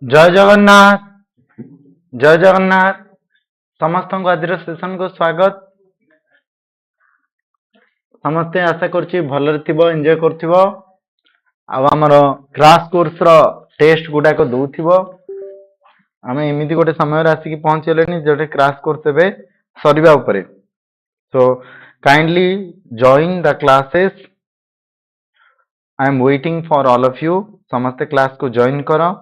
जय जगन्नाथ। जय जगन्नाथ। समस्त को आज सेशन को स्वागत। समस्ते आशा करछि भलरे थिबो, एन्जॉय करथिबो। आमर क्राश कोर्स रो टेस्ट गुडाक दउथिबो। आमे एमिति गोटे समय आसिक पहुंचलेनी जोटे क्राश कोर्स एबे सरिबा उपरे। So kindly join the classes. I am waiting for all of you. समस्ते क्लास को जॉइन करो।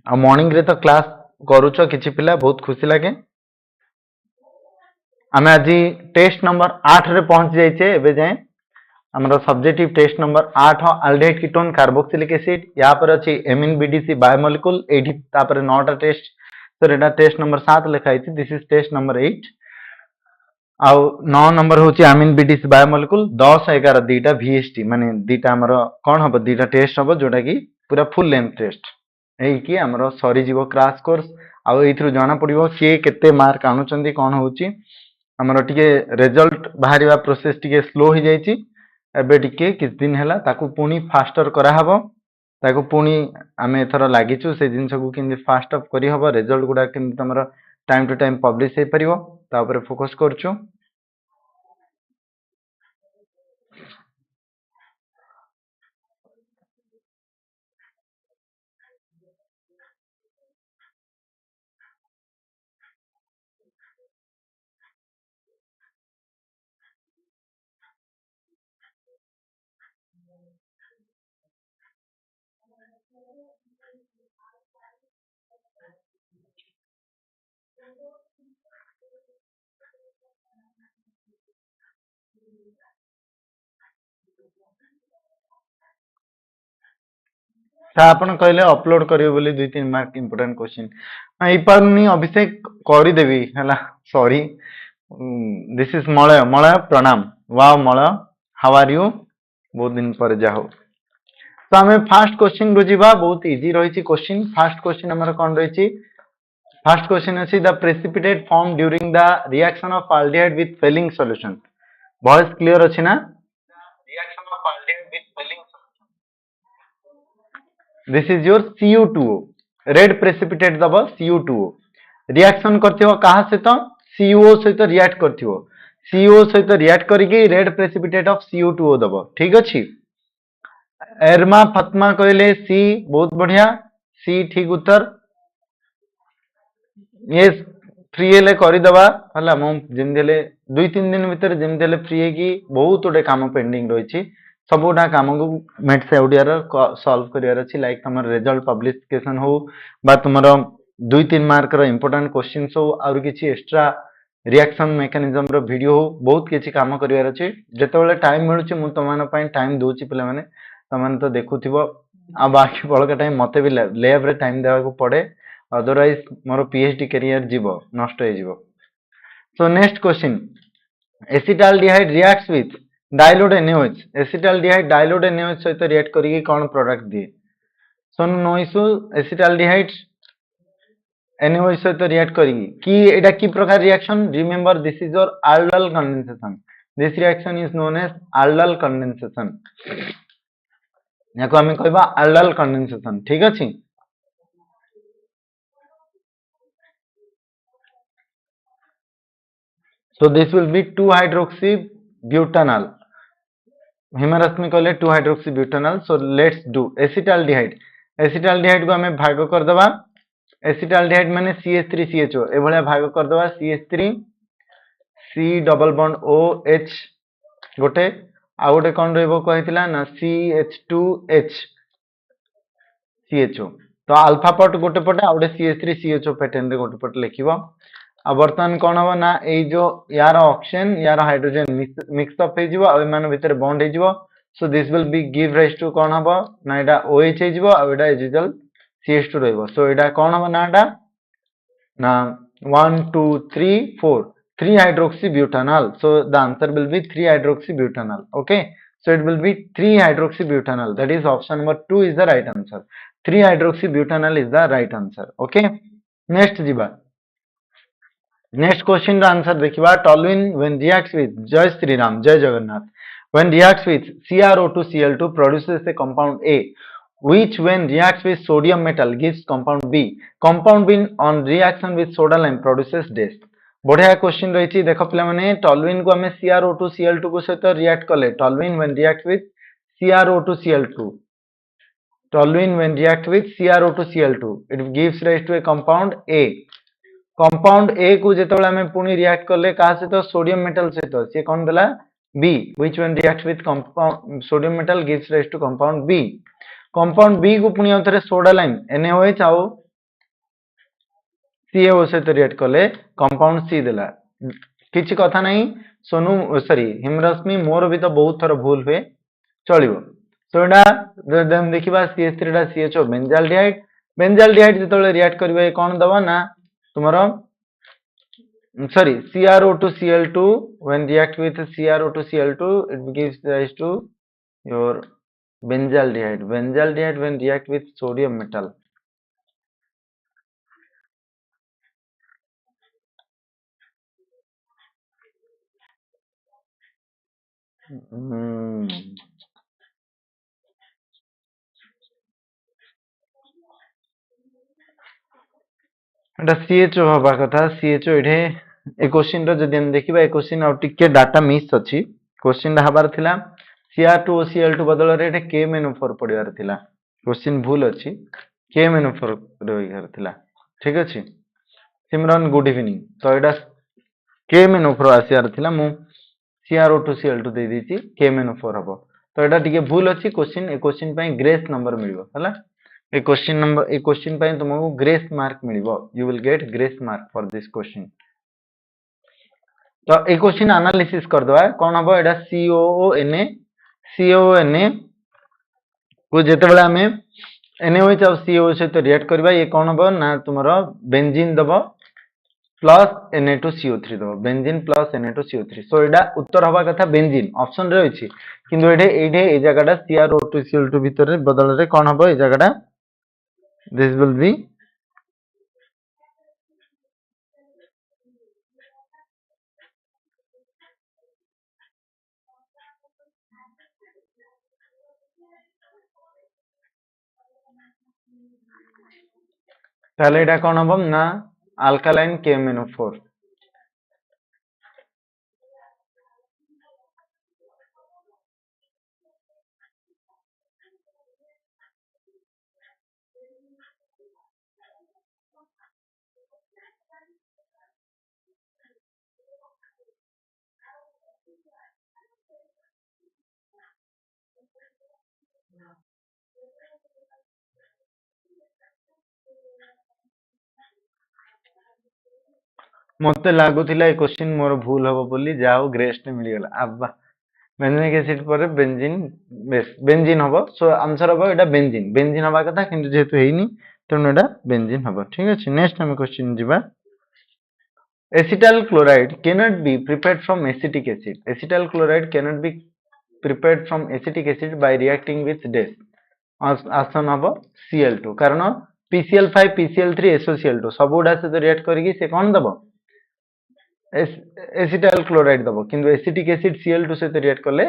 आ मॉर्निंग रे तो क्लास करूछ किछि पिला, बहुत खुशी लागे। आमे आज टेस्ट नंबर 8 रे पहुंच जाइछे एबे जाए। हमर subjective test number 8 aldehyde ketone carboxylic acid. या पर अछि एमिन बीडीसी बायोमोलिक्यूल। एठी तापर 9 टा टेस्ट। सो एटा टेस्ट नंबर 7 लिखा आइछि। This is test number 8। आउ 9 नंबर होछि अमीन बीडीसी बायोमोलिक्यूल। 10 11 दुईटा वीएसटी माने दुईटा हमर कोन हबो, दुईटा टेस्ट हबो जोटा कि पूरा फुल लेंथ टेस्ट एई कि हमर सरी जीवो क्रैश कोर्स। आउ एइथरु जाना पड़िबो के केते मार्क आनुचंदी, कोन होउची। हमर टिके रिजल्ट बाहरिबा प्रोसेस टिके स्लो हो जाइछि। एबे टिके किछ दिन हैला ताकू पुनी फास्टर करा हबो। ताकू पुनी आमे एथरो लागिचु से जिंस को किंदी फास्ट अप करी हबो। रिजल्ट गुडा किंदी तमरो टाइम टू टाइम पब्लिश हे परिबो, ता ऊपर फोकस करछु। आपण कहले अपलोड करियो बोली 2-3 मार्क इंपोर्टेंट क्वेश्चन एई परनी अभिषेक करि देबी हला। Sorry, this is Malay. Malay प्रणाम। Wow Malay, how are you? बहुत दिन पर जा हो। तो हमें फास्ट क्वेश्चन बुझिबा। बहुत इजी रहिछि क्वेश्चन। फास्ट क्वेश्चन हमर कोन रहिछि? फास्ट क्वेश्चन अछि the precipitate formed during the reaction of aldehyde with Fehling solution. Voice clear अछि ना? Reaction of aldehyde with Fehling this is your Cu2O। Red precipitate दबो Cu2O। Reaction करथिबो काहा सहित? CO सहित रिएक्ट करथिबो। CO सहित रिएक्ट करिके रेड प्रेसिपिटेट ऑफ Cu2O दबो। ठीक अछि। एरमा फतमा कहले सी। बहुत बढ़िया, सी ठीक उत्तर। यस, फ्री हेले करि दबा हला। मो जेमदेले 2-3 दिन भीतर जेमदेले फ्री हे कि बहुत ओडे काम पेंडिंग रहिछि। सबोटा काम को मेट से ओडिया रो सॉल्व करियार अछि। लाइक हमर रिजल्ट पब्लिकेशन हो बा तुमरो 2-3 मार्क रो इंपोर्टेंट क्वेश्चंस हो और किछि एक्स्ट्रा रिएक्शन मेकानिज्म रो वीडियो हो। बहुत किछि काम करियार अछि। जेतेबेले टाइम मिलुछि मु तमानो पय टाइम दोछि। पिला माने तमान तो देखुथिबो। आ बाकी बळका टाइम मते भी लैब रे टाइम देबा को पड़े। अदरवाइज मोर पीएचडी करियर जीवो नष्ट हो जीवो। So next question, acetaldehyde reacts with dilute NaOH। Acetaldehyde dilute NaOH सहित रिएक्ट करिके कोन प्रोडक्ट दिए? सोन नोइसु एसिटाल्डिहाइड NaOH सहित रिएक्ट करिके कि एटा की प्रकार reaction? Remember this is your aldol condensation. This reaction is known as aldol condensation. याको हमें कहबा aldol कंडेंसेशन। ठीक अछि। So this will be 2-hydroxybutanol. Humerus में कहले 2-hydroxybutanol. So let's do acetaldehyde। acetaldehyde को हमें भाग कर दबा। acetaldehyde माने CH3CHO ए भलिया भाग कर दबा। CH3 C double bond OH गोटे आ गोटे कोन रहबो कहितला ना CH2H CHO। तो अल्फा पट गोटे पटे आ गोटे CH3CHO पैटर्न रे गोटे पटे लिखिबो। अब वर्तमान कौन हम ना ए जो यार ऑक्सीजन यार हाइड्रोजन मिक्स अप हे जिवो आ मान भीतर बॉन्ड हे जिवो। So this will be give rise to कौन हम ना एटा OH हे जिवो आ एटा एज यूजुअल CH2 रहइबो। सो एटा कौन हम ना एटा ना 1 2 3 4 3-hydroxybutanol। So the answer will be 3-hydroxybutanol. Okay, so it will be 3-hydroxybutanol. That is option number 2 is the right answer. 3-hydroxybutanol is the right answer. Okay, next jiba। Next question रा answer देखिबा। Toluene when reacts with, जय श्री राम, जय Jagannath, when reacts with CrO2 Cl2 produces A compound A, which when reacts with sodium metal gives compound B. Compound B on reaction with soda lime produces DES. बढ़िया question रही देख पे toluene को आम CrO2 Cl2 को सहित react कले toluene when react with CrO2 Cl2 toluene when react with CrO2 Cl2 it gives rise to a compound A. Compound A को जेतबेले हमें पुनी रिएक्ट करले कहा सहित सोडियम मेटल सहित से कौन देला B which when react with compound sodium metal gives rise to compound B. Compound B को पुनी आउथरे सोडा लाइम NaOH आउ CaO सहित रिएक्ट करले कंपाउंड सी देला. किछि कथा नहीं सोनू सॉरी हिमरश्मि मोर भी तो बहुत थर भूल हुए चलिबो. तो एटा देन देखिबा CH3 टा CHO बेंजाल्डिहाइड. बेंजाल्डिहाइड जेतबेले रिएक्ट करबे कोन दबा ना तुम्हारा sorry CrO2 Cl2 when react with CrO2 Cl2 it gives rise to your benzaldehyde. Benzaldehyde when react with sodium metal Etah CHO हवा कथा CHO एठे ए क्वेश्चन रो जदि हम देखिबा ए क्वेश्चन आ टिके डाटा मिस अछि. क्वेश्चन हबार थिला Cr2 Cl2 बदल रे एठे KMnO4 पडिवार थिला. क्वेश्चन भूल अछि KMnO4 रहिगार थिला. ठीक अछि सिमरन गुड इवनिंग. तो एटा KMnO4 आसियार थिला मु CrO2 Cl2 दे दीची KMnO4 हबो. तो एटा टिके भूल अछि क्वेश्चन ए क्वेश्चन पई ग्रेस नंबर मिलिबो हला. ए क्वेश्चन नंबर ए क्वेश्चन पई तुमको ग्रेस मार्क मिलिबो. You will get grace mark for this question. तो ए क्वेश्चन एनालिसिस कर दवा कोन हबो एटा COONA को जेतेबेला हमें NaOH और COO सहित रिएक्ट करबा ये कोन हबो ना तुमरो बेंजीन दबो प्लस Na2CO3 दबो. Benzene plus Na2CO3. सो एटा उत्तर हबा कथा बेंजीन ऑप्शन रे अछि किंतु एठे ए जगहटा CrO2 Cl2 भीतर रे बदल रे कोन हबो ए जगहटा दिस विल बी ताले एटा कोन हबो ना अल्कालाइन KMnO4. मते लागुथिला ए क्वेश्चन मोर भूल हबो बोली जाओ ग्रेस ने मिली गेला. अब्बा बेंजीनिक एसिड पर बेंजीन बेस बेंजीन हबो. सो आंसर हबो एटा बेंजीन. बेंजीन हबा कथा किंतु जेहेतु हेइनी तेनु एटा बेंजीन हबो. ठीक अछि नेक्स्ट हम क्वेश्चन जिबा. Acetyl chloride cannot be prepared from acetic acid. Acetyl chloride cannot be prepared from acetic acid by reacting with DES. Option हबो Cl2 कारण PCl5 PCl3 SOCl2 सबुडा से रिएक्ट करिकि से कोन दबो एसिटाइल क्लोराइड दबो किंतु एसिटिक एसिड Cl2 से react करले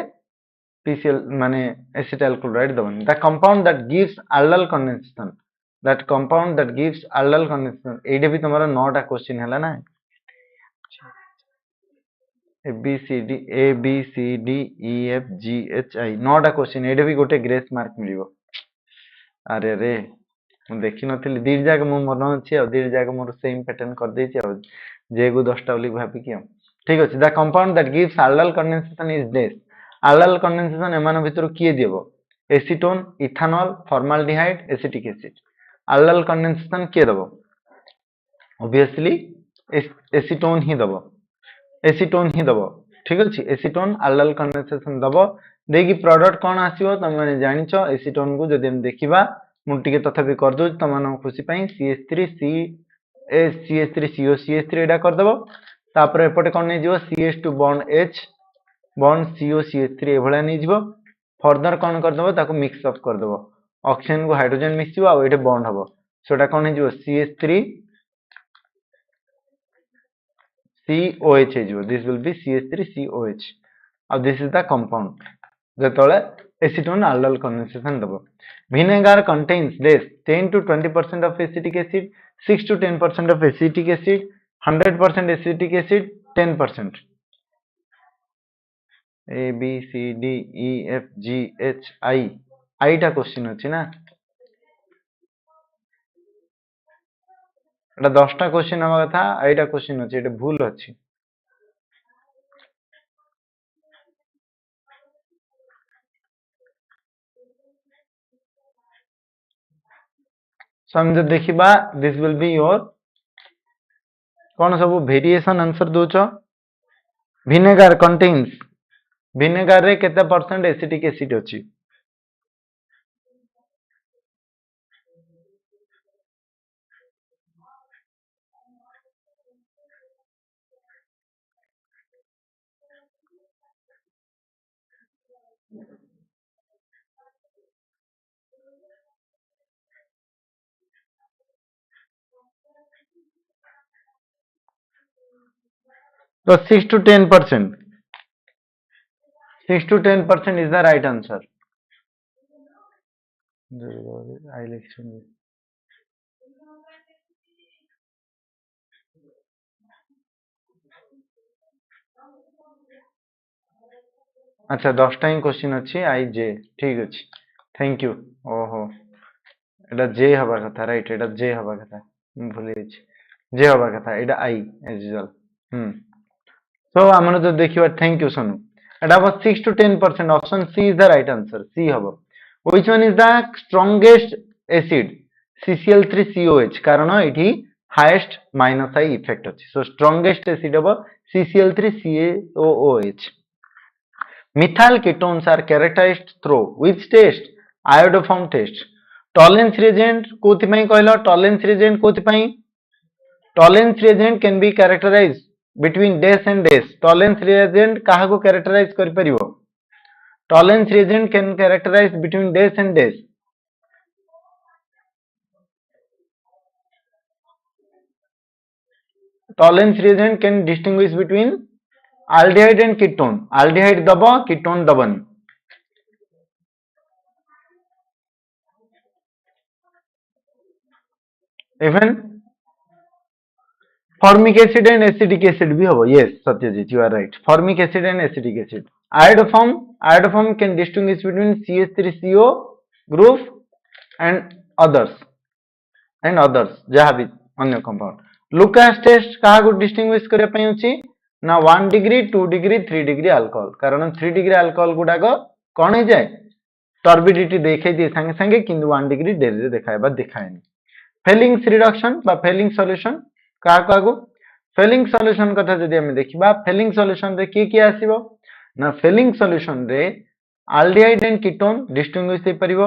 PCl माने एसिटाइल क्लोराइड दबो. The compound that gives aldol condensation that compound that gives aldol condensation एडे भी तुम्हारा 9 टा क्वेश्चन हैला ना A B C D E F G H I 9 टा क्वेश्चन एडे भी गोटे ग्रेस मार्क मिलिबो. अरे रे मु देखि नथिली दी जाग मु मन अछि आ दी जाग मोर सेम पैटर्न कर दै छी आ जे को 10 टा बोली भाबी कि ठीक अछि. The compound that gives aldol condensation is this. aldol condensation एमान भितर किए देबो acetone ethanol formaldehyde acetic acid. aldol condensation किए देबो ऑब्वियसली एसीटोन ही दबो. एसीटोन ही दबो. ठीक अछि एसीटोन aldol कंडेंसेशन दबो देकी प्रोडक्ट कोन आसीबो तम माने जानिछो. एसीटोन को जदि हम देखिबा मु टिके तथापि कर दो तमन खुशी पई CH3CO CH3 एडा कर दबो. तापर एपटे कोन नै जिवो CH2 bond H bond CO CH3 एभला नै जिवो. फर्दर कोन कर दबो ताको मिक्स अप कर दबो. ऑक्सीजन को हाइड्रोजन मिक्स जिवो आ एठे बॉन्ड हबो. सोटा कोन नै जिवो CH3 COH है जिवो. This will B CH3 COH. Now this is the compound. ଯେତେବେଳେ एसीटोन aldol condensation ଦବ vinegar contains less 10 to 20% of acetic acid 6 to 10% of acetic acid 100% acetic acid 10% A B C D E F G H I टा question अछि ना एटा 10टा question हवा कथा आईटा question अछि एटा भूल अछि सो हम जो देखिबा दिस विल बी योर कोन सब वेरिएशन आंसर दोचो vinegar contains vinegar रे केते परसेंट एसिटिक एसिड अछि तो 6 to 10% 6 to 10% is the right answer अच्छा 10टा ही क्वेश्चन अछि आई जे ठीक अछि थैंक यू ओहो एटा जे हवा कथा राइट एटा जे हवा कथा भूली अछि जे हवा कथा एटा आई एज यूजुअल सो हमन जो देखिबा thank you Sonu Etah was 6 to 10% option C is the right answer C हबो which one is the strongest acid CCl3COH कारण एठी highest minus I effect अछि so strongest acid हबो CCl3COOH methyl ketones are characterized through which test iodoform test tolerance reagent कोथि पई कहलो tolerance reagent कोथि पई tolerance reagent can be characterized between days and days tolerance reagent काहा को characterize कर परिबो tolerance reagent can characterize between days and days tolerance reagent can distinguish between aldehyde and ketone aldehyde दबो ketone दबनी even formic acid and acetic acid भी होबो yes satyajit you are right formic acid and acetic acid iodoform can distinguish between CH3CO group and others जहाँ भी अन्य compound Lucas test कहा को distinguish करे पई अछि ना 1 डिग्री 2 डिग्री 3 डिग्री अल्कोहल कारण 3 डिग्री अल्कोहल गुडा को कोन हो जाए टर्बिडिटी देखै दिए संगे संगे किंतु 1 डिग्री डेरी रे देखाइबा देखाएनी फेलिंग्स रिडक्शन बा फेलिंग सॉल्यूशन कहा को फेलिंग सॉल्यूशन कथा जदि हम देखिबा फेलिंग सॉल्यूशन रे की आसीबो ना फेलिंग सॉल्यूशन रे aldehyde and ketone distinguish हे परिबो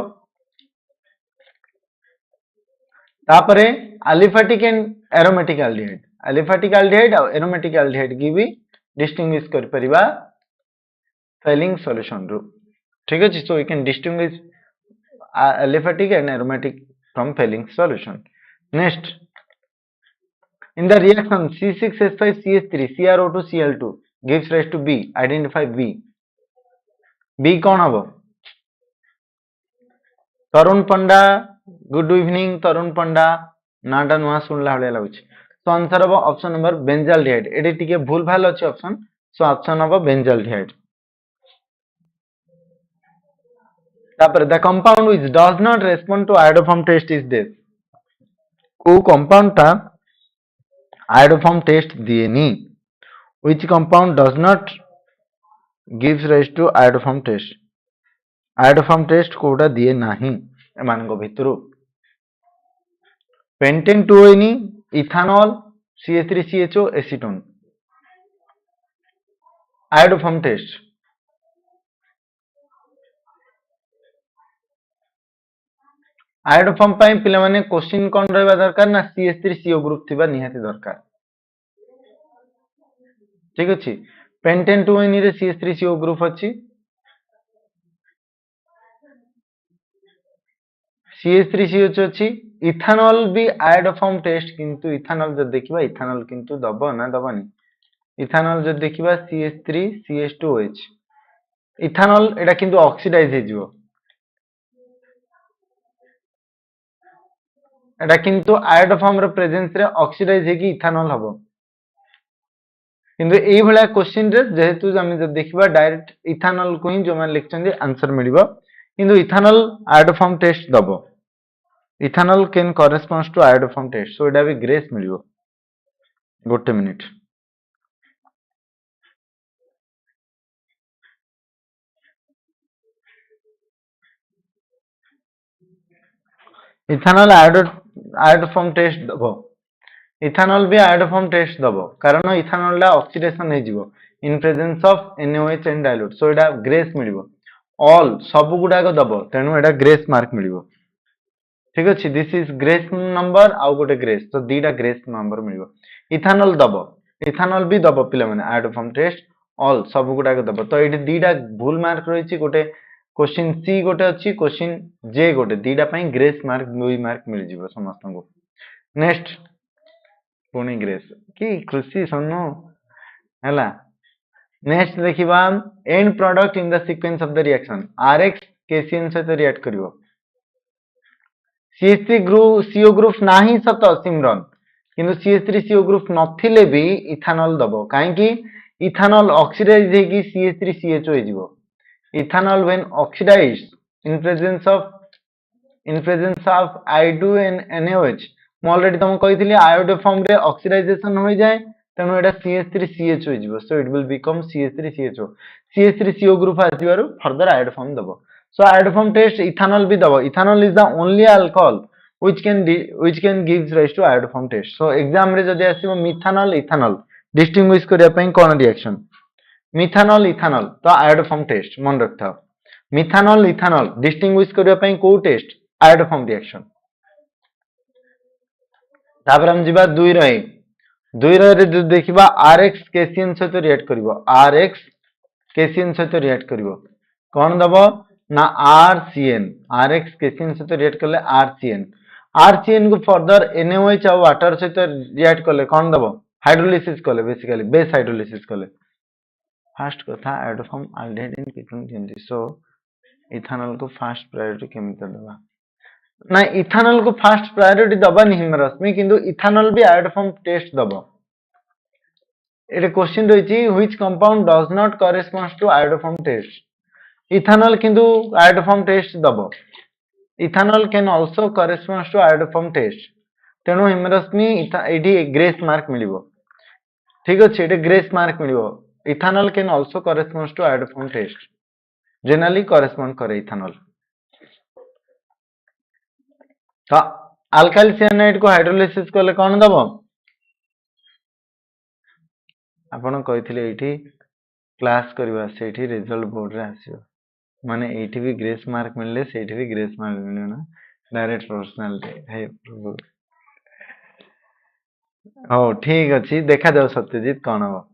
तापरे aliphatic and aromatic aldehyde और aromatic aldehyde की भी distinguish कर परिबा फेलिंग सॉल्यूशन रो ठीक है so we can distinguish aliphatic and aromatic from failing solution next in the reaction C6H5CH3 CrO2 Cl2 gives rise to B identify B कौन हबो तरुण पंडा good evening तरुण पंडा नाटा नुआ सुनला हले लागुछ सो आंसर हबो ऑप्शन नंबर बेंजाल्डिहाइड एडी टिके भूल भाल अछि ऑप्शन सो ऑप्शन हबो बेंजाल्डिहाइड तापर the compound which does not respond to iodoform test is this को कंपाउंड ता आयोडोफॉर्म टेस्ट दिएनी which compound does not gives rise to iodoform test कोडा दिए नाही एमान को भितरु पेंटेन 2 होइनी ethanol CH3CHO acetone iodoform test iodoform पाई पिला माने क्वेश्चन कोन रहबा दरकार ना CH3CO ग्रुप थिबा निहाती दरकार ठीक अछि पेंटेन 2 होइनी रे CH3CO ग्रुप अछि CH3CH अछि इथानॉल भी आयोडोफॉर्म टेस्ट किंतु इथानॉल जब देखिबा इथानॉल किंतु दबो ना दबनी इथानॉल जब देखिबा CH3CH2OH इथानल एटा किंतु ऑक्सीडाइज हे जिवो एटा किंतु आयोडोफॉर्म रो प्रेजेंस रे ऑक्सीडाइज हे कि इथानल हबो किंतु एई भला क्वेश्चन रे जेहेतु हम जब देखिबा डायरेक्ट इथानल को ही जो मैं लिखचंदी आंसर मिलिबो किंतु इथानल आयोडोफॉर्म टेस्ट दबो ethanal can corresponds to iodoform test so एटा भी ग्रेस मिलिबो गोटे मिनिट इथानल आयोडोफॉर्म टेस्ट दबो इथानल भी आयोडोफॉर्म टेस्ट दबो कारण इथानल ला ऑक्सीडेशन हे जिवो in presence of NaOH and dilute so एटा ग्रेस मिलिबो ऑल सब गुडा को दबो तेनु एटा ग्रेस मार्क मिलिबो ठीक अछि दिस इज ग्रेस नंबर आउ गोटे ग्रेस तो दीटा ग्रेस नंबर मिलिबो इथानल भी दबो पिला माने आयोडोफॉर्म टेस्ट ऑल सब गुडा को दबो तो एठी दीटा भूल मार्क रहिछि गोटे क्वेश्चन सी गोटे अछि क्वेश्चन जे गोटे दीटा पई ग्रेस मार्क 2 मार्क मिल जिवो समस्त को नेक्स्ट पुणी ग्रेस की खुशी सुनो हैला नेक्स्ट देखिबा end product in the sequence of the reaction RX KCN सहित रिएक्ट करिवो CH3 ग्रुप CO ग्रुप नाही सत सिमरन किंतु CH3 CO ग्रुप नथिले भी इथानल दबो काहे कि इथानल ऑक्सीडाइज हे कि CH3 CHO हे जिवो ethanal when oxidized in presence of I2 and NaOH ମୁଁ ऑलरेडी तुमको कहिथिली आयोडोफॉर्म रे ऑक्सीडाइजेशन हो जाए तेणु एटा CH3CHO जिवो so it will become CH3CHO CH3CO group आजिबारु फर्दर आयोडोफॉर्म दबो सो आयोडोफॉर्म टेस्ट इथानल भी दबो ethanal is the only alcohol which can gives rise to iodoform test so exam रे जदि आसीबो मिथानल इथानल डिस्टिंग्विश करिया पई कोन reaction methanol ethanol तो iodoform test मन रखथाओ मिथानल इथानल डिस्टिंग्विश करिया पई को टेस्ट आयोडोफॉर्म रिएक्शन तापर हम जिबा 2 रही 2 रे जो देखिबा RX KCN सहित रिएक्ट करिवो RX KCN सहित रिएक्ट करिवो कोन दबो ना RCN RX KCN सहित रिएक्ट करले RCN को फर्दर NaOH और वाटर सहित रिएक्ट करले कोन दबो हाइड्रोलिसिस करले बेसिकली बेस हाइड्रोलिसिस करले फर्स्ट कथा आयोडोफॉर्म आल्डिहाइड इन केटोन जेंति सो इथानल को फर्स्ट प्रायोरिटी केमिति दबा ना इथानल को फर्स्ट प्रायोरिटी दबा नहीं रश्मि किंतु इथानल भी आयोडोफॉर्म टेस्ट दबो एटे क्वेश्चन रहिछि which compound does not corresponds to iodoform test ethanal किंतु आयोडोफॉर्म टेस्ट दबो ethanal can also corresponds to iodoform test तेणु हिमरश्मि एठी ग्रेस मार्क मिलिबो ठीक अछि एटे ग्रेस मार्क मिलिबो ethanal can also corresponds to iodoform test generally correspond करे इथानल तो अल्काइल साइनाइड को हाइड्रोलिसिस करले कोन दबो आपण कहिथिले एठी क्लास करबा सेठी रिजल्ट बोर्ड रे आसीबो माने एठी भी ग्रेस मार्क मिलले सेठी भी ग्रेस मार्क मिलले ना डायरेक्ट पर्सनालिटी हे प्रभु हो ठीक अछि देखा जाऊ सत्यजीत कोन हो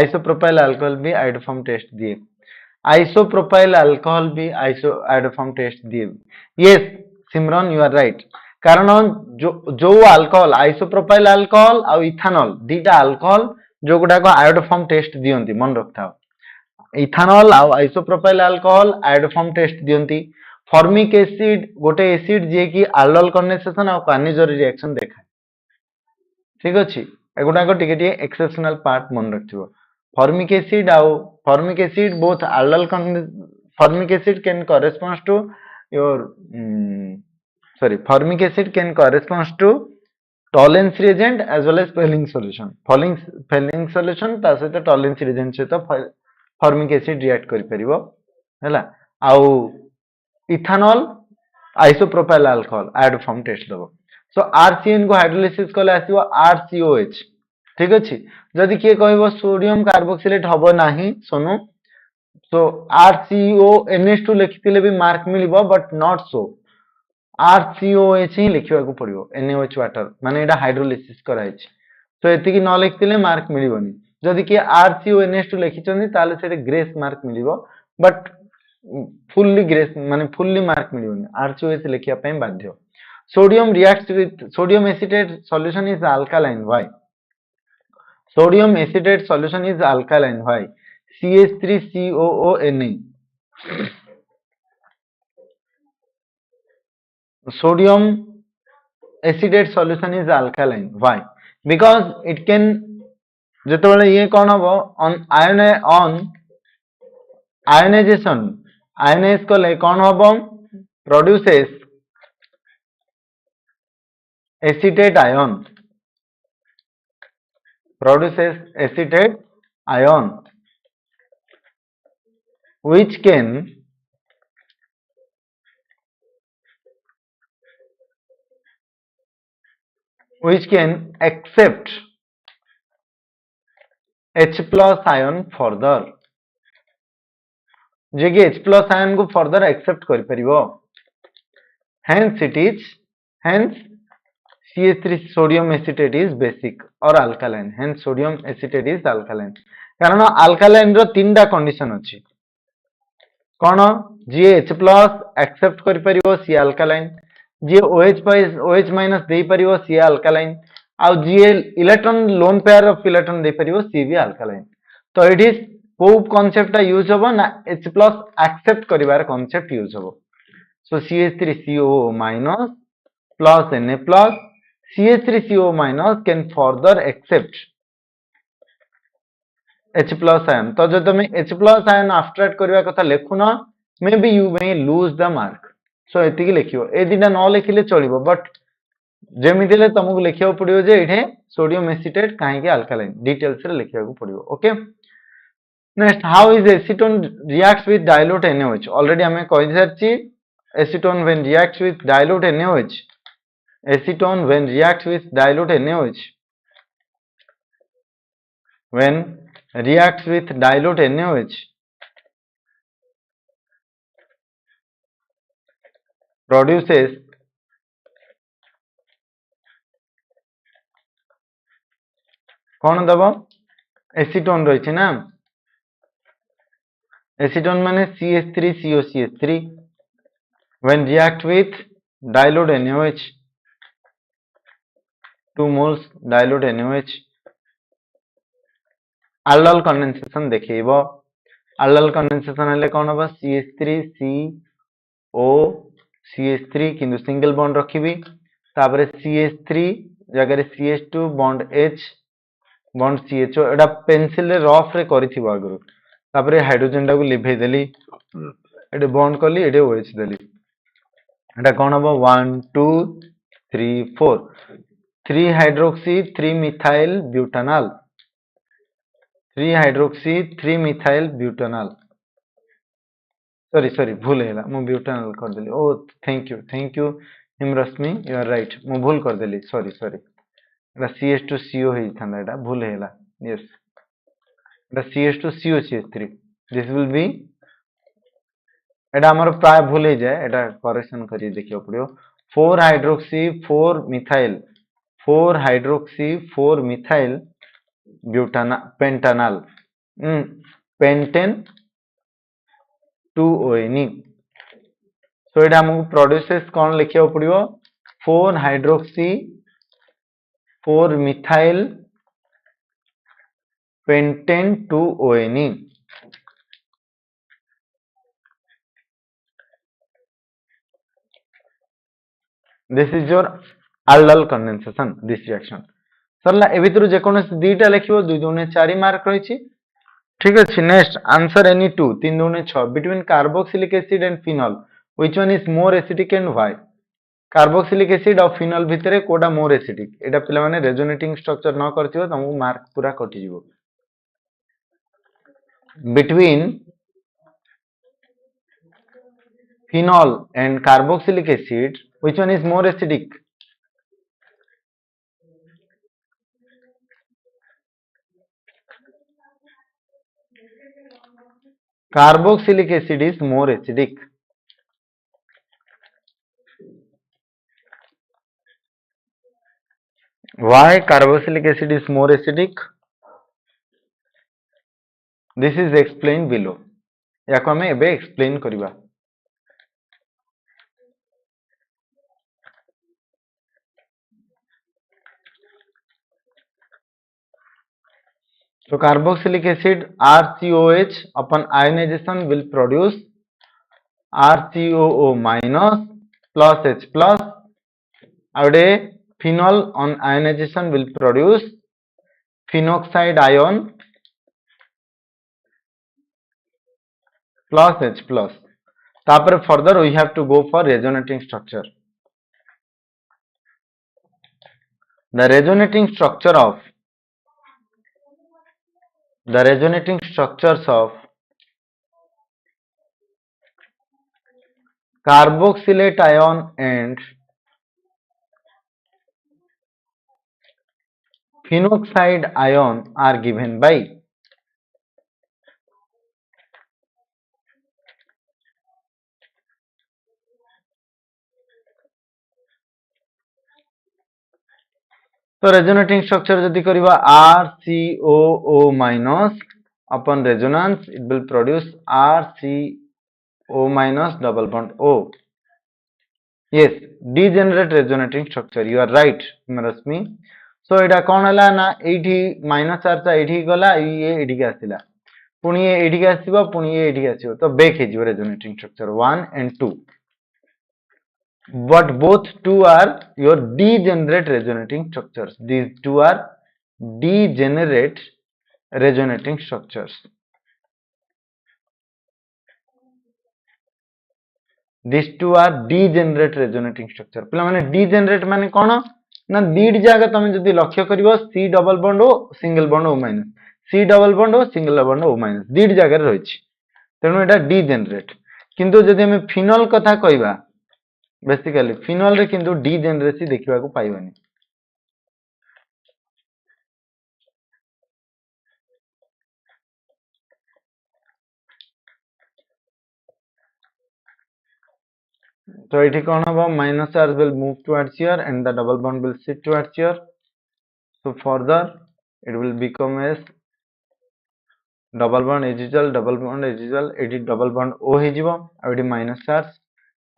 आइसोप्रोपाइल अल्कोहल भी आयोडोफॉर्म टेस्ट दिए आइसोप्रोपाइल अल्कोहल भी आयोडोफॉर्म टेस्ट दिए yes Simran you are right कारण जो अल्कोहल आइसोप्रोपाइल अल्कोहल आ इथानल दीटा अल्कोहल जो गुडा को आयोडोफॉर्म टेस्ट दियंती मन रखथाओ इथानल आ आइसोप्रोपाइल अल्कोहल आयोडोफॉर्म टेस्ट दियंती फॉर्मिक एसिड गोटे एसिड जे कि आल्डोल कंडेंसेशन आ कार्निजोरी रिएक्शन देखाय ठीक अछि एगुडा को टिके टिके एक्सेप्शनल पार्ट मन रखथिबो formic acid both aldol formic acid can corresponds to your formic acid can corresponds to tolerance reagent as well as Fehling solution Fehling solution ता सहित tolerance reagent सहित formic acid react करि परिबो हैला आउ ethanal isopropyl alcohol iodoform test दबो so RCN को hydrolysis कले आसीबो RCOH ठीक अछि जदि के कहबो सोडियम कार्बोक्सिलेट हबो नाही सोनु सो RCONH2 लिखितिले भी मार्क मिलिबो बट नॉट सो RCOH ही लिखिबा को पड़िबो NaOH वाटर माने एटा हाइड्रोलिसिस कराइछि तो एति की न लिखतिले मार्क मिलिबोनी जदि कि RCONH2 लिखिचंदी ताले सेटे ग्रेस मार्क मिलिबो बट फुल्ली ग्रेस माने फुल्ली मार्क मिलिबोनी RCOH लिखिया पय बाध्य sodium reacts with sodium acetate solution is alkaline why sodium acetate solution is alkaline why CH3COONA. Sodium acetate solution is alkaline. Why? Because it can ଯେତେବେଳେ ଇଏ କଣ ହବ on ionization ionize କଲେ କଣ ହବ produces acetate ion which can accept H plus ion further जे कि H plus ion को further accept कर परिबो hence CH3 sodium acetate is basic or alkaline hence sodium acetate is alkaline कारण alkaline रो तीनटा condition अछि कोन जे H plus accept कर परिबो सी alkaline जे OH minus दे परिबो सी alkaline आउ जी electron lone pair of electron दे परिबो सी भी alkaline तो इट इज को कांसेप्ट यूज होबो ना H plus एक्सेप्ट करिवार कांसेप्ट यूज होबो so CH3CO minus plus Na plus CH3CO minus can further accept H plus ion तो जो तुम H plus ion abstract करिवा कथा लेखुना maybe you may lose the mark सो एति की लिखियो ए दिना न लिखिले चलिबो बट जेमिति ले तुमको लिखियो पड़ियो जे एठे सोडियम एसिटेट काहे के अल्कालाइन डिटेल्स रे लिखियो को पड़ियो okay next how is acetone reacts with dilute NaOH already हमें कहि सारची acetone when reacts with dilute NaOH acetone when reacts with dilute NaOH produces कौन दबो एसीटोन रही ना एसीटोन माने CH3COCH3 when react with dilute NaOH 2 moles dilute NaOH aldol condensation देखिबो aldol condensation हेले कोन होबो CH3CO CH3 किंतु सिंगल बॉन्ड रखिबी तापरे CH3 जगह CH2 bond H bond CHO एटा पेंसिल रे रफ रे करिथिबो आगु तापरे हाइड्रोजन टा को लिभे देली एटे बॉन्ड करली एटे OH देली एटा कोन होबो 1 2 3 4 3 hydroxy 3 methyl butanol 3 hydroxy 3 methyl butanol sorry भूल हैला मु ब्यूटानॉल कर देली ओ thank you Himrashmi you are right मु भूल कर देली सॉरी एटा CH2CO हे थांदा एटा भूल हैला yes Etah CH2COCH3 this will B एटा हमर प्राय भूल हे जाय एटा करेक्शन करी देखियो पड़ियो 4 hydroxy 4 methyl pentanol pentane 2ONE so एटा हमको प्रोड्यूसेस कोन लिखियो पड़ियो 4 hydroxy 4 methyl pentane 2ONE this is your aldol condensation this reaction सरला ए भितरु जे कोनस दुईटा लिखिबो 2 दुने 4 मार्क रहिछि ठीक अछि नेक्स्ट आंसर एनी 2 3 दुने 6 between carboxylic acid and phenol which one is more acidic and why carboxylic acid और फिनॉल भितरे कोडा मोर एसिडिक एटा पिला माने रेजोनेटिंग स्ट्रक्चर न करथिबो तमु मार्क पूरा कटि जिवो between phenol and carboxylic acid which one is more acidic carboxylic acid is more acidic why carboxylic acid is more acidic this is explained below याको हमें एबे एक्सप्लेन करिबा So carboxylic acid RCOH upon ionization will produce RCOO minus plus H plus. Our phenol on ionization will produce phenoxide ion plus H plus. Tapare further we have to go for resonating structure. The resonating structure of the resonating structures of carboxylate ion and phenoxide ion are given by. So resonating structure jodi kariba RCOO minus upon resonance it will produce RCO minus double bond O. Yes, degenerate resonating structure. You are right, Rasmi. So এটা कौन हला ना एठी minus charge एठी गला ये एठी के आसिला पुणी ये एठी के आसीबो पुणी ये एठी के आसीबो तो बेक हे जिवो resonating structure 1 and 2, but both two are your degenerate resonating structures. These two are degenerate resonating structures. These two are degenerate resonating structure. पिला माने degenerate माने कौन ना दीड जागा तमे जदि लक्ष्य करिवो C double bond O single bond O minus C double bond O single bond O minus दीड जागा रहिछि तेणु एटा degenerate. किंतु जदि हमें फिनोल कथा कहबा बेसिकली फिनोल रे किंतु degeneracy देखिबा को पाइबानी. So it is going to minus charge will move towards here and the double bond will sit towards here. So further it will become as double bond as usual, double bond as usual, it is double bond O hejibo, it is minus charge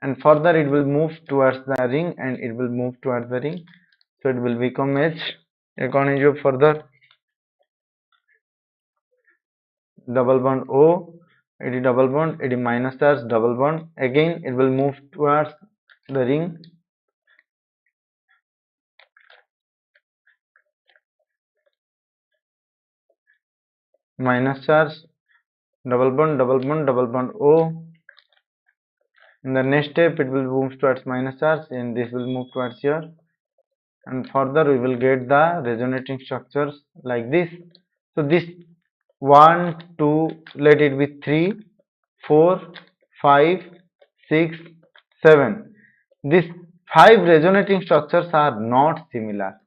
and further it will move towards the ring and it will move towards the ring. So it will become as a further double bond O, it is double bond, it is minus charge, double bond, again it will move towards the ring. Minus charge, double bond, double bond, double bond O. In the next step, it will move towards minus charge, and this will move towards here. And further, we will get the resonating structures like this. So this 1, 2, let it be 3, 4, 5, 6, 7. These 5 resonating structures are not similar.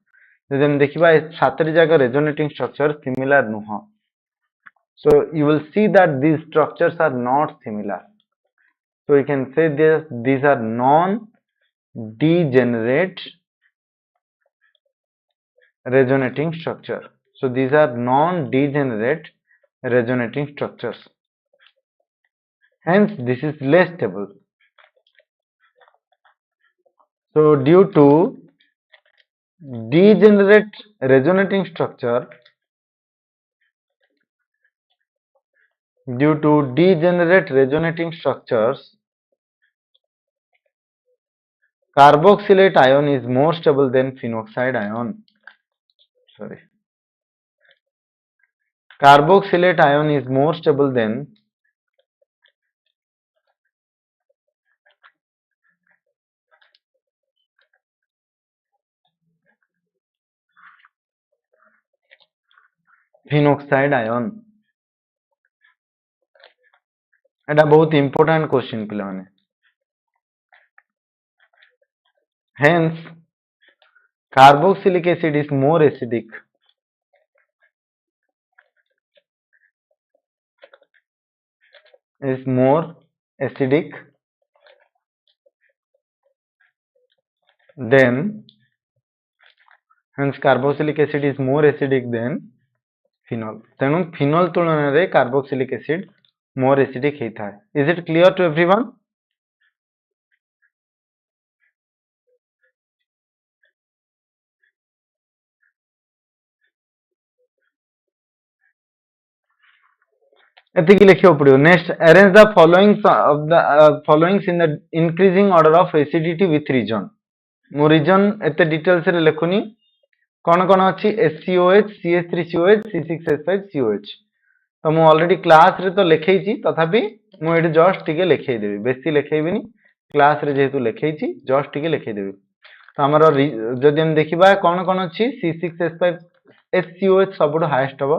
जदि हम देखिबा 7 जागा resonating structure similar नुह. So you will see that these structures are not similar. So we can say this, these are non-degenerate resonating structure. So these are non-degenerate resonating structures. Hence this is less stable. So due to degenerate resonating structure, carboxylate ion is more stable than phenoxide ion. Carboxylate ion is more stable than phenoxide ion. एटा बहुत important question पिला माने. Hence carboxylic acid is more acidic than carboxylic acid is more acidic than phenol. तेणु phenol तुलना रे carboxylic acid more acidic हेता है. Is it clear to everyone? एतिकी लिखियो पड़ियो। Next, arrange the followings in the increasing order of acidity with reason. मु reason एते डिटेल्स रे लिखुनी। कौन कौन अच्छी SCOH, CH3COH, C6H5COH। तो मु ऑलरेडी क्लास रे तो लिखैछि, तथापि मु एठी जस्ट टिके लिखै देबी, बेसी लिखैबिनी। क्लास रे जेहेतु लिखैछि जस्ट टिके लिखै देबी। तो हमर जदि हम देखिबा कौन कौन अच्छी C6H5 SCOH सबुठ हाईएस्ट हबो।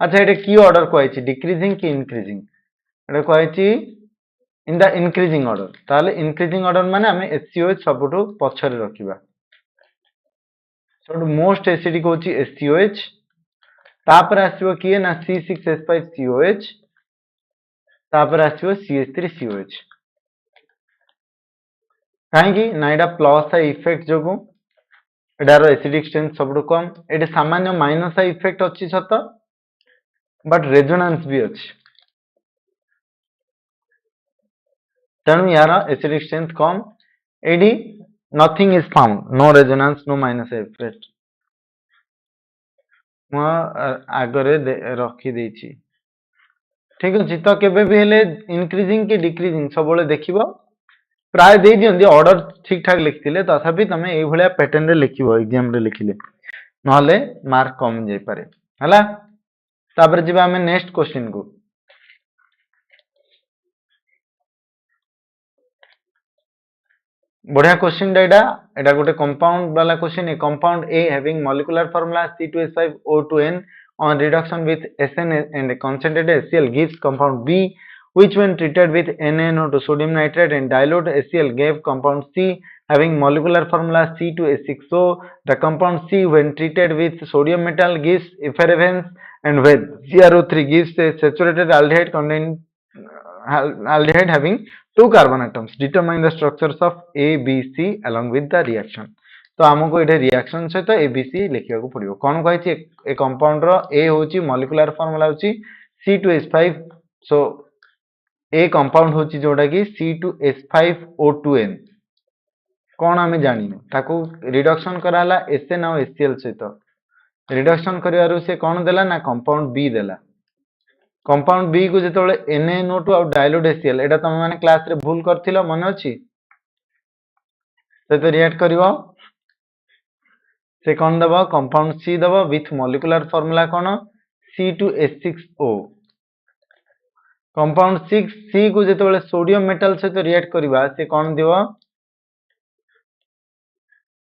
अच्छा, एटा की ऑर्डर कहैछि, डिक्रीजिंग कि इंक्रीजिंग? एटा कहैछि इन द इंक्रीजिंग ऑर्डर। ताले इंक्रीजिंग ऑर्डर माने हमें SCOH सबुठ पछरे रखिबा। सबुठ मोस्ट एसिडिक होछि SCOH। तापर आसीबो किए ना C6H5COH। तापर आसीबो CH3COH। काहेकि ना एटा प्लस आई इफेक्ट जोगु एटार एसिडिक स्ट्रेंथ सबुठ कम। एटे सामान्य माइनस आई इफेक्ट अछि सत, बट रेजोनेंस भी अछि। तेणु यार एसिडिक स्ट्रेंथ कम। एडी nothing is found, no resonance, no minus I effect. मु आगरे रखी देछि। ठीक अछि। तो केबे भी हेले इंक्रीजिंग कि डिक्रीजिंग सबले देखिबो। प्राय दे दियंती ऑर्डर ठीक ठाक लिखिथिले, तथापि तमे एई भलिया पैटर्न रे लिखिबो एग्जाम रे लिखिले, नहले मार्क कम जाई पारे। हला तापर जिबा हमें नेक्स्ट क्वेश्चन को। बढ़िया क्वेश्चन एटा। एटा गोटे कंपाउंड वाला question. A compound A having molecular formula C2H5O2N on reduction with SN and concentrated HCl gives compound B, which when treated with NaNO2 sodium nitrate and dilute HCl gave compound C having molecular formula C2H6O. The compound C when treated with sodium metal gives effervescence, and with CrO3 gives a saturated aldehyde contain aldehyde having two carbon atoms. Determine the structures of A, B, C along with the reaction. तो आमको ये reaction सहित ABC लिखा पड़ो। कौन कही ए compound रो ए होची molecular formula होची C2H5। सो ए कंपाउंड होची जोटा कि C2H5O2N। कौन आम जानी ताको रिडक्शन कराला SN और HCl सहित। रिडक्शन करिवारु से कौन देला ना कंपाउंड B देला। कंपाउंड बी को जो NaNO2 और डाइल्यूट HCl, एटा तुम माने क्लास रे भूल करथिलो मन अछि, से तो रिएक्ट करिवो। से कौन दबो कंपाउंड C दबो विथ मॉलिक्यूलर फार्मूला कौन C2H6O। कंपाउंड 6C को जो सोडियम मेटल से तो रिएक्ट करिवा से कौन दिवो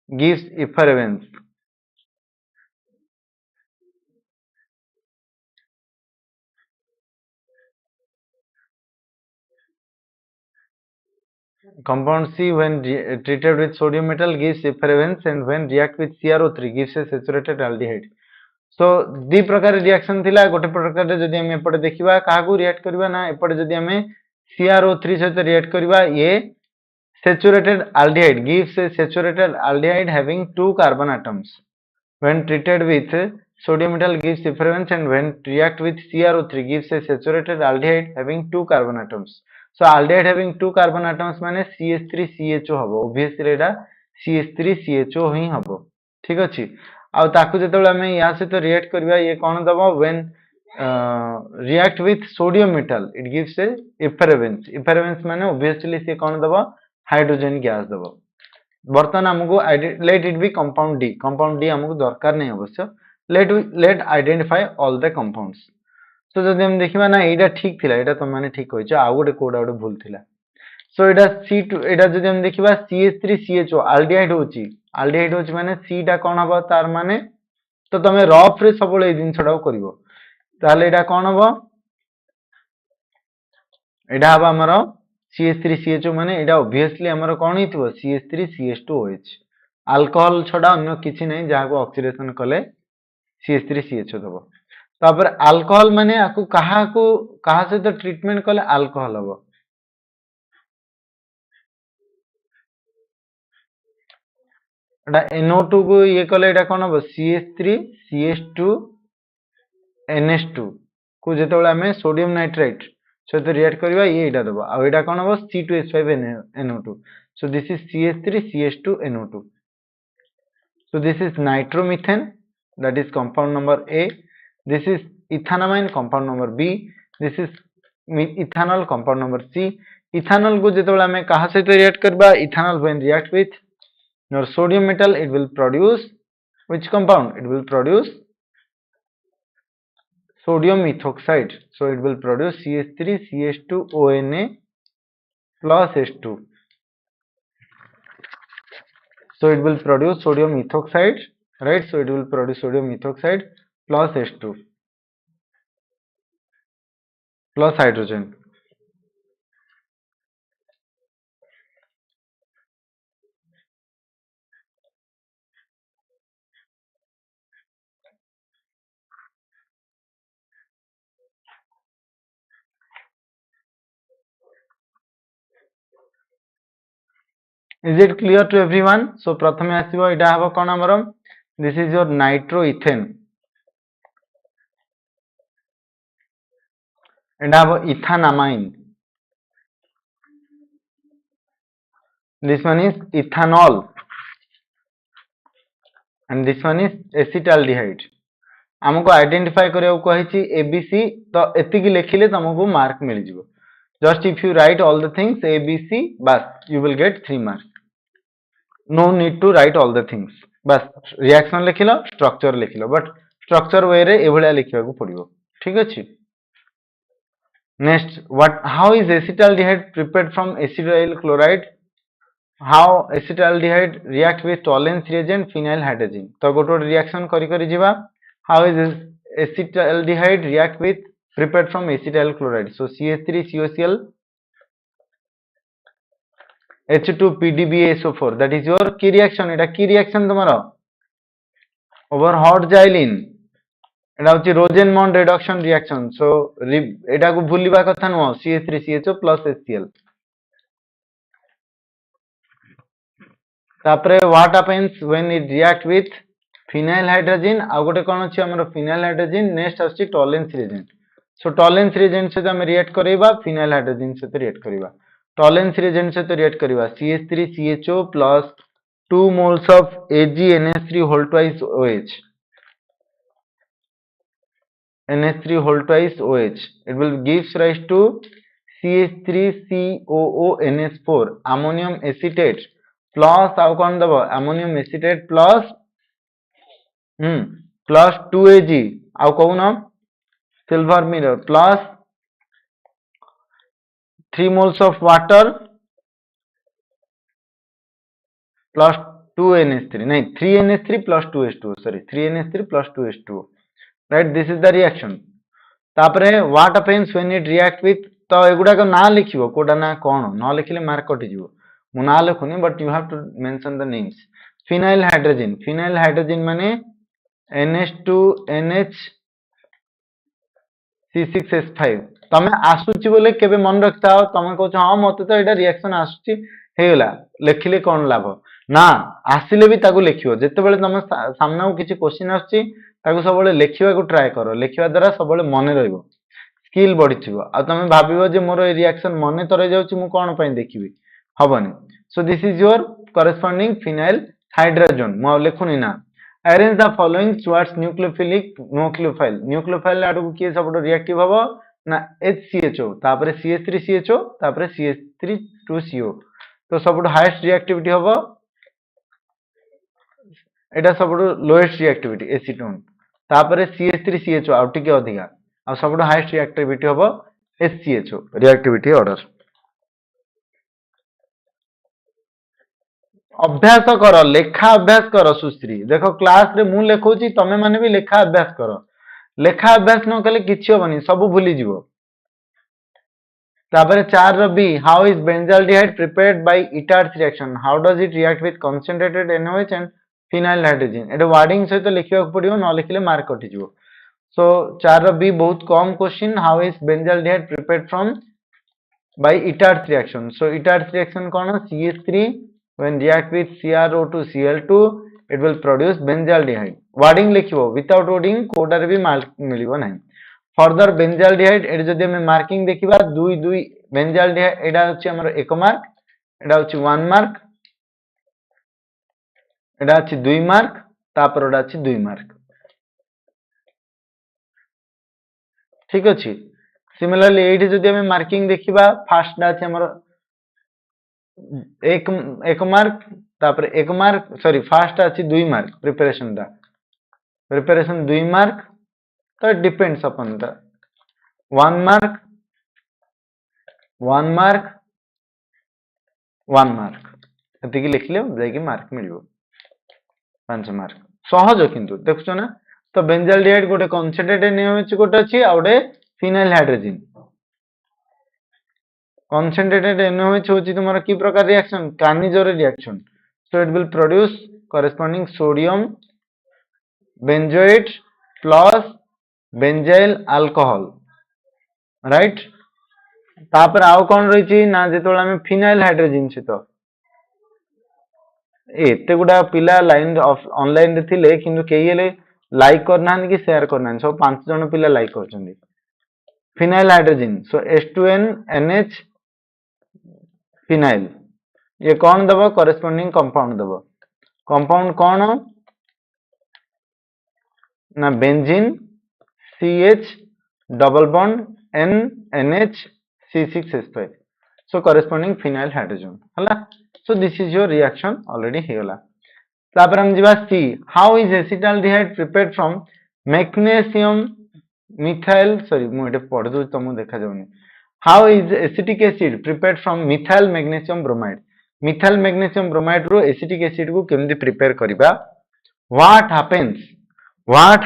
gives इफरवेंस। Compound C when treated with sodium metal gives effervescence, and when react with CrO3 gives a saturated aldehyde. सो दी प्रकार रिएक्शन थिला। गोटे प्रकार जदि हम एपटे देखिबा काहाकू रिएक्ट करबा ना एपटे जदि हम CrO3 सहित रिएक्ट करबा ये saturated aldehyde gives a saturated aldehyde having two carbon atoms. When treated with sodium metal gives effervescence, and when react with CrO3 gives a saturated aldehyde having two carbon atoms. So aldehyde having two carbon atoms माने CH3CHO हबो। obviously एटा CH3CHO ही हबो। ठीक अछि। आ ताकू जेतबेले हमें या से तो रिएक्ट करबा ये कोन दबो when react with sodium metal it gives a effervescence। effervescence माने obviously से कोन दबो हाइड्रोजन गैस दबो। बर्तमान हमको let it be compound D. Compound D हमको दरकार नहीं अवश्य। Let identify all the compounds. So जदि हम देखिबा ना एटा ठीक थिला, एटा तुम माने ठीक कहिछ, आ गोटे कोडा गोटे भूल थिला। सो एटा C2 एटा जदि हम देखिबा CH3CHO एल्डिहाइड होची। एल्डिहाइड होची माने C टा कोन हबो तार माने तो तमे रफ रे सबले ए दिन छडाও करिवो। ताले एटा कोन हबो एटा हबो हमरो CH3CHO माने एटा ऑब्वियसली हमरो कोन हितबो CH3CH2OH। अल्कोहल छडा अन्य किछि नै जाको ऑक्सीडेशन कले CH3CHO दबो। तापर अल्कोहल माने आकु कहा से तो ट्रीटमेंट कले अल्कोहल हबो। एटा NO2 को ये कले एटा कोन हबो CH3CH2NH2 को जेतबेले हमें सोडियम नाइट्रेट सहित रिएक्ट करबा ये एटा दबो। आ एटा कोन हबो C2H5NO2। So this is CH3CH2NO2। So this is nitromethane, that is compound number A. This is ethanamine, compound number B. This is ethanol compound number C ethanol को जेतेबेले हमें कहा सहित रिएक्ट करबा ethanol when react with your sodium metal it will produce which compound it will produce sodium ethoxide so it will produce CH3CH2ONA plus H2 so it will produce sodium ethoxide right so it will produce sodium ethoxide plus H2 plus hydrogen. Is it clear to everyone? So प्रथमे आसीबो एटा हबो कोन हमर this is your nitroethane एटा हबो ethanamine this one is ethanol and this one is acetaldehyde हमको identify करियो कहिछि ABC तो एतिकी लेखिले तुमको mark मिल जिवो just if you write all the things abc बस you will get 3 marks no need to write all the things बस reaction लिखिलो structure लिखिलो but structure वे रे एभलिया लिखिबा को पड़िबो ठीक अछि next what how is acetaldehyde prepared from acetyl chloride how acetaldehyde react with Tollens reagent phenyl hydrogen तो गोटो reaction करी जिबा how is acetaldehyde react with prepared from acetyl chloride so CH3COCl H2PDBaSO4 that is your key reaction eta key reaction tomaro over hot xylene এটা হচ্ছে রোজেনমন্ড রিডকশন reaction so এটাকু ভুলিবা কথা নুহ CH3CHO plus HCl তারপরে what happens when it react with phenyl hydrogen ଆଉ ଗୋଟେ কোন ଅଛି ଆମର phenyl hydrogen next ଅଛି Tollens reagent so Tollens reagent সହିତ ଆମେ ରିଏକ୍ଟ କରିବା phenyl hydrogen ସହିତ ରିଏକ୍ଟ କରିବା Tollens reagent ସହିତ ରିଏକ୍ଟ କରିବା CH3CHO plus 2 moles of AgNH3 whole twice OH NH3 whole twice OH. It will gives rise to CH3COONH4 ammonium acetate plus ଆଉ କଣ ଦବ ammonium acetate plus plus 2Ag ଆଉ କହୁନ silver mirror plus 3 moles of water plus 2NH3 nahi 3NH3 plus 2H2 sorry 3NH3 plus 2H2 right this is the reaction तापरे what happens when it react with तो एगुडा को ना लिखिबो कोडा ना कोन न लिखिले मार्क कटि जिवो मु ना लिखुनी but you have to mention the names phenyl hydrogen माने NH2NH C6H5 तमे आसुची बोले केबे मन रखता हो तमे कहछ हां मते तो एटा रिएक्शन आसुची हेला लिखिले कोन लाभ ना आसिले भी ताकू लिखियो जते बेले तमे सामने किछि क्वेश्चन आसुची ताकू सब बेले लिखिबा को ट्राई करो लिखिबा द्वारा सब बेले मन रहइबो स्किल बढ़िथिबो आ तमे भाबिबो जे मोर ए रिएक्शन मने तरे जाउची मु कोन पई देखिबी हबनी so this is your corresponding phenyl hydrogen मु लिखुनी ना arrange the following towards nucleophile आडू के सब रिएक्टिव हबो ना HCHO तापरे CH3CHO तापरे CH3 तो सब हाईएस्ट रिएक्टिविटी हबो एटा सब लोएस्ट रिएक्टिविटी एसीटोन तापरे CH3CHO आउ टिके अधिका आ सब हाईएस्ट रिएक्टिविटी हबो HCHO रिएक्टिविटी ऑर्डर अभ्यास कर लेखा अभ्यास कर सुश्री देखो क्लास रे मु लेखौची तमे माने भी लेखा अभ्यास करो लेखा अभ्यास न कले किछि होबनी सब भूली जिवो तापरे 4 row B how is benzaldehyde prepared by ITARS reaction how does it react with concentrated NOH and phenyl hydrogen Etah wording सहित लिखिबा पड़ियो न लिखिले मार्क कटि जिवो सो 4 रो बी बहुत कम question how is benzaldehyde prepared from by ITARS reaction so ITARS reaction कोन CH3 when react with CrO2 Cl2 it will produce benzaldehyde wording लिखिबो without wording कोडारे भी mark मिलिबो नाही further benzaldehyde एटा जदि हम marking देखिबा 2 2 benzaldehyde एटा अछि हमर 1 मार्क एटा अछि 1 mark एटा अछि 2 मार्क तापर एटा अछि 2 मार्क ठीक अछि सिमिलरली एठी जदि हमें मार्किंग देखिबा फास्ट डा अछि हमर एक एक मार्क तापर एक मार्क सॉरी फास्ट अछि 2 मार्क प्रिपरेशन 2 मार्क तो depends upon the 1 mark 1 mark 1 mark एतिकी लिखले जाय कि मार्क मिलिबो 5 मार्क सहज किंतु देखछो ना तो बेंजाल्डिहाइड गोटे कॉन्सेंट्रेटेड NaOH गोटे अछि आ गोटे फिनाइल हाइड्रोजन concentrated NaOH होची तुम्हारा की प्रकार reaction Cannizzaro reaction so it will produce corresponding sodium benzoate plus benzyl alcohol right तापर आउ कोन रहिची ना जेतोळ हमें फिनाइल हाइड्रोजन सहित एते गुडा पिला लाइन ऑनलाइन रे थिले किंतु केही हेले लाइक करनान कि शेयर करनान सब 5 जन पिला लाइक करछन्ती phenyl hydrogen so H2N NH phenyl ये कौन दबो कॉरेस्पोंडिंग कंपाउंड दबो कंपाउंड कौन ना benzene CH double bond N NH C6H5 so corresponding phenyl hydrogen हला so this is your reaction already हेला तापर हम जिबा C how is acetaldehyde prepared from magnesium methyl sorry मु एटे पढ दउ तमु देखा जाउनी how is acetic acid prepared from methyl magnesium bromide methyl magnesium bromide row acetic acid को केमदी prepare करिबा what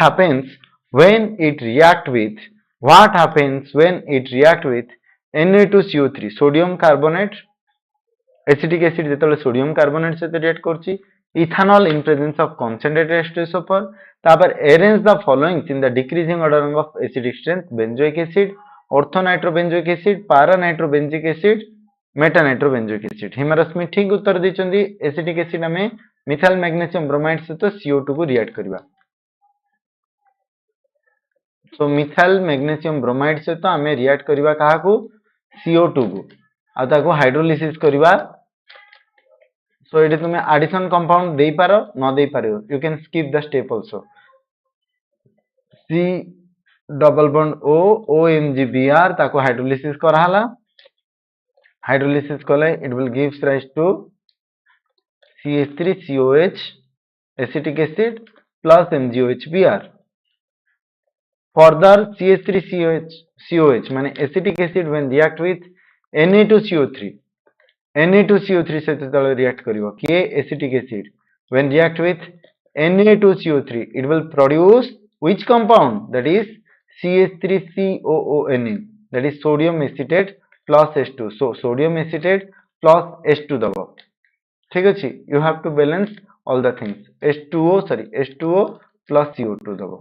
happens when it react with what happens when it react with Na2CO3 sodium carbonate acetic acid जेतले sodium carbonate से react करछि ethanol in presence of concentrated H2SO4 तापर arrange the following in the decreasing ordering of acidic strength benzoic acid orthonitrobenzoic acid paranitrobenzoic acid metanitrobenzoic acid Himarashmi ठीक उत्तर दैछन्ती acetic acid हमें methyl magnesium bromide सहित CO2 को react करबा सो methyl magnesium bromide सहित हमें रिएक्ट करबा काहा को CO2 को आ ताको हाइड्रोलिसिस करबा सो एटी तुमे एडिशन कंपाउंड देई पारो न देई पारो you can skip the step also C double bond O OMgBr ताको हाइड्रोलिसिस कराला हाइड्रोलिसिस कले it will gives rise to CH3COH acetic acid plus MgOHBr further CH3COH माने acetic acid when react with Na2CO3 Na2CO3 से तले react करिवो के acetic acid when react with Na2CO3 it will produce which compound that is CH3COONA that is sodium acetate plus H2 so sodium acetate plus H2 दबो ठीक अछि you have to balance all the things H2O plus CO2 दबो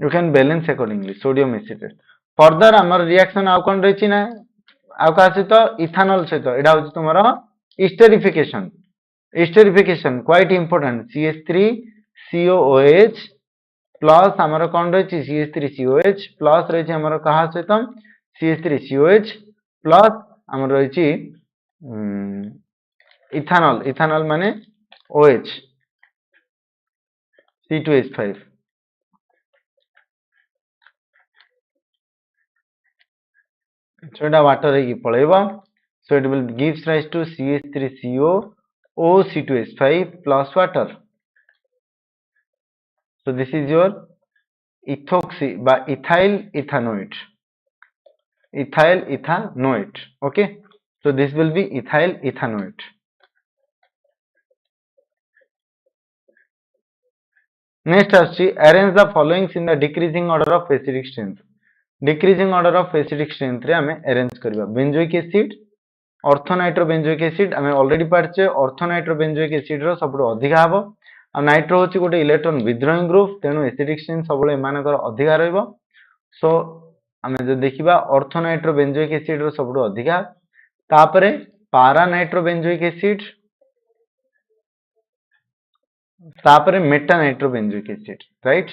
you can balance accordingly sodium acetate further हमर reaction आउ कोन रहिछि ना आउ का सहित इथानॉल सहित एडा होछि तुमरो esterification quite important CH3COOH plus हमर कोन रहिछि CH3COH प्लस रहिछि हमर कहा सहित CH3COH प्लस हमर रहिछि इथानॉल माने OH C2H5 so এটা water ହେଇକି ପଳେଇବ so it will gives rise to CH3CO OC2H5 plus water so this is your ethoxy by ethyl ethanoate okay so this will be ethyl ethanoate next arrange the following in the decreasing order of acidic strength decreasing order of acidic strength रे हमें arrange करबा benzoic acid orthonitrobenzoic acid हमें already पढ़चे orthonitrobenzoic acid रो सबटो अधिका हबो आ nitro होची गोटे electron विद्रोही group तेनु एसिडिक स्ट्रेंथ सबले एमानकर अधिका रहइबो सो हमें जो देखिबा orthonitrobenzoic acid रो सबटो अधिका तापरे paranitrobenzoic acid तापरे मेटानाइट्रोबेंजोइक एसिड राइट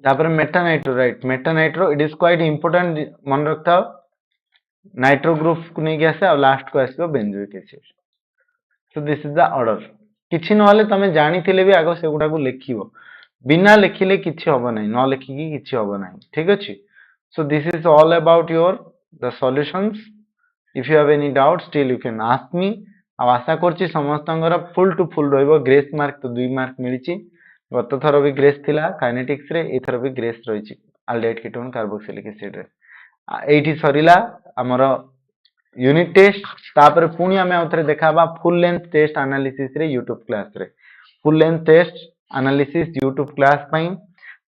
तापर meta-nitro, right, meta-nitro it is quite important, मन रखता नाइट्रो ग्रुप को नहीं आसे और लास्ट को आसो benzoic acid. So this is the order. किछि नहले तमे जानिथिले भी आगो सेगुडा को लेखिबो, बिना लेखिले किछि हबो नाही, न लेखिकी किछि हबो नाही, ठीक अछि। So this is all about your the solutions. If you have any doubt still you can ask me. आ आशा करछि समस्तंगर फुल टू फुल रहइबो। ग्रेस मार्क तो 2 मार्क मिलिछि, गत थर भी ग्रेस थिला काइनेटिक्स रे, एथर भी ग्रेस रहिछि अल्डेहाइड कीटोन कार्बोक्सिलिक एसिड रे। एठी सरिला हमर यूनिट टेस्ट। तापर पुणी आमे आउथरे देखाबा फुल लेंथ टेस्ट एनालिसिस रे यूट्यूब क्लास रे। Full length test analysis YouTube class पई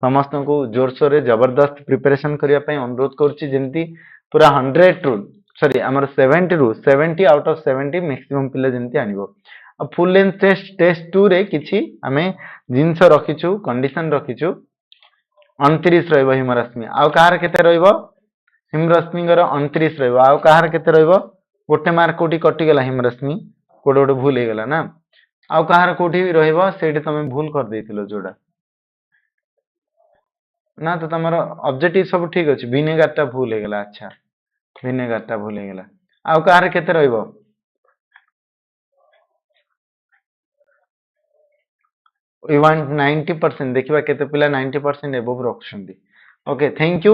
समस्त को जोरसोर रे जबरदस्त प्रिपरेशन करिया पई अनुरोध करछि, जेंति पूरा 100 रु सॉरी हमर 70 आउट ऑफ 70 मैक्सिमम पिले जेंति आनिबो। अब फुल लेंथ टेस्ट 2 रे किछि आमे जिंस रखिछु, कंडीशन रखिछु 29 रहइबो हिमरश्मि। आउ कहार केते रहइबो? हिमरश्मिंगर 29 रहइबो। आउ कहार केते रहइबो? गोटे मार्क कोठी कटि गेला हिमरश्मि, कोडे गोटे भूल हे गेला ना। आउ कहार कोठी रहइबो सेठी तमे भूल कर देथिलो जोडा ना, तो तमरो ऑब्जेक्टिव सब ठीक अछि, विनेगर टा भूल हे गेला। अच्छा, विनेगर टा भूल हे गेला। आउ कहार केते रहइबो? 90% देखिबा केते पिला 90% एबव रखछन्ती। Okay, thank you,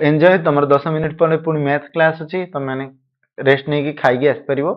enjoy. तमर 10 मिनिट पर पुनी मैथ क्लास अछि, तम माने रेस्ट नै कि खाइ के आस परिबो।